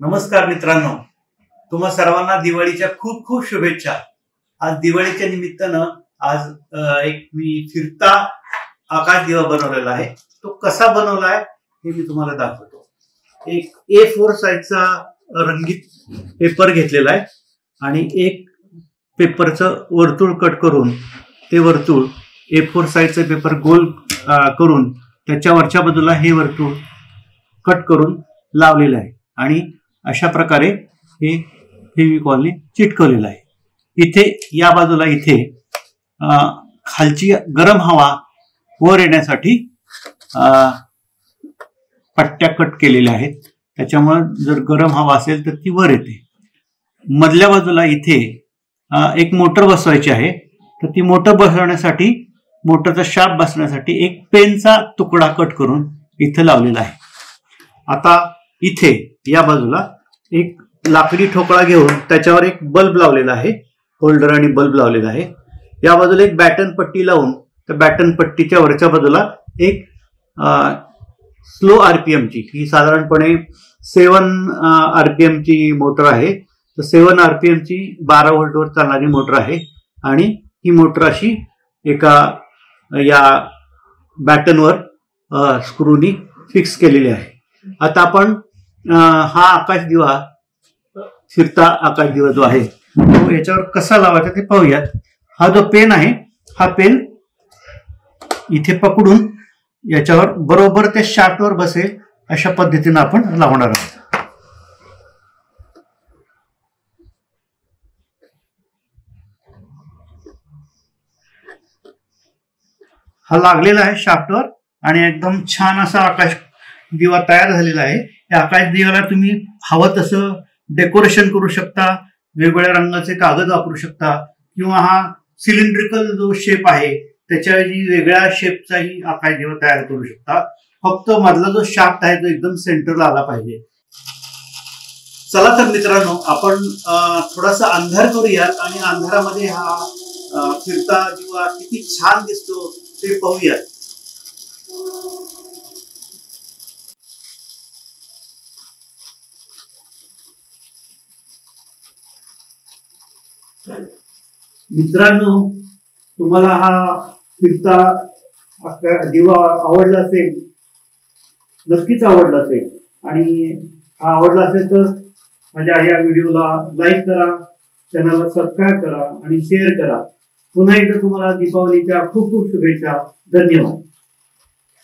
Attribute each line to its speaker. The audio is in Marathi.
Speaker 1: नमस्कार मित्रांनो, तुम्हा सर्वांना दिवाळीच्या खूप खूप शुभेच्छा। आज दिवाळीच्या निमित्तानं आज एक मी फिरता आकाश दिवा बनवलेला आहे। तो कसा बनवला आहे हे मी तुम्हाला दाखवतो। एक A4 साइजचा रंगीत पेपर घेतलेला आहे आणि एक पेपरचं वर्तुळ कट करून ते वर्तुळ A4 साइजचा पेपर गोल करून त्याच्या बाजूला हे वर्तुळ कट करून लावलेलं आहे आणि अशा प्रकारे हे फेविकॉलने चिटकवलेलं आहे। इथे या बाजूला इथे खालची गरम हवा वर येण्यासाठी पट्ट्या कट केलेल्या आहेत, त्याच्यामुळे जर गरम हवा असेल तर ती वर येते। मधल्या बाजूला इथे एक मोटर बसवायची आहे, तर ती मोटर बसवण्यासाठी मोटरचा शाफ्ट बसण्यासाठी एक पेनचा तुकडा कट करून इथे लावलेला आहे। आता इथे या बाजूला एक लाकडी ठोकळा घेऊन त्याच्यावर एक बल्ब लावलेला आहे, होल्डर आणि बल्ब लावलेला आहे। या बाजूला एक बॅटन पट्टी लावून त्या बॅटन पट्टीच्या वरच्या बाजूला एक स्लो आरपीएम ची, ही साधारणपणे 7 आरपीएम ची मोटर आहे। तर 7 आरपीएम ची 12 व्होल्ट वर चालणारी मोटर आहे आणि ही मोटर अशी एका या बॅटनवर स्क्रूनी फिक्स केलेली आहे। आता आपण हा आकाश दिवा, फिरता आकाश दिवा जो आहे तो याच्यावर कसा लावायचा ते पाहूयात। हा जो पेन आहे, हा पेन इथे पकडून याच्यावर बरोबर ते शाफ्टवर बसेल अशा पद्धतीने आपण लावणार आहोत। हा लागलेला आहे शाफ्टवर आणि एकदम छान असा आकाश दिवा तयार झालेला आहे। या आकाश दिव्याला तुम्ही हवं तसं डेकोरेशन करू शकता, वेगवेगळ्या रंगाचे कागद वापरू शकता, किंवा हा सिलेंड्रिकल जो शेप आहे त्याच्याऐवजी वेगळ्या शेपचाही आकाश दिवा तयार करू शकता। फक्त मधला जो शाफ्ट आहे तो एकदम सेंटरला आला पाहिजे। चला तर मित्रांनो, आपण थोडासा अंधार करूयात आणि अंधारामध्ये हा फिरता दिवा किती छान दिसतो ते पाहूयात। मित्रांनो, तुम्हाला हा फिरता दिवा आवडला असेल, नक्कीच आवडला असेल, आणि हा आवडला असेल तर माझ्या या व्हिडिओला लाईक करा, चॅनलला सबस्क्राईब करा आणि शेअर करा। पुन्हा एकदा तुम्हाला दीपावलीच्या खूप खूप शुभेच्छा। धन्यवाद।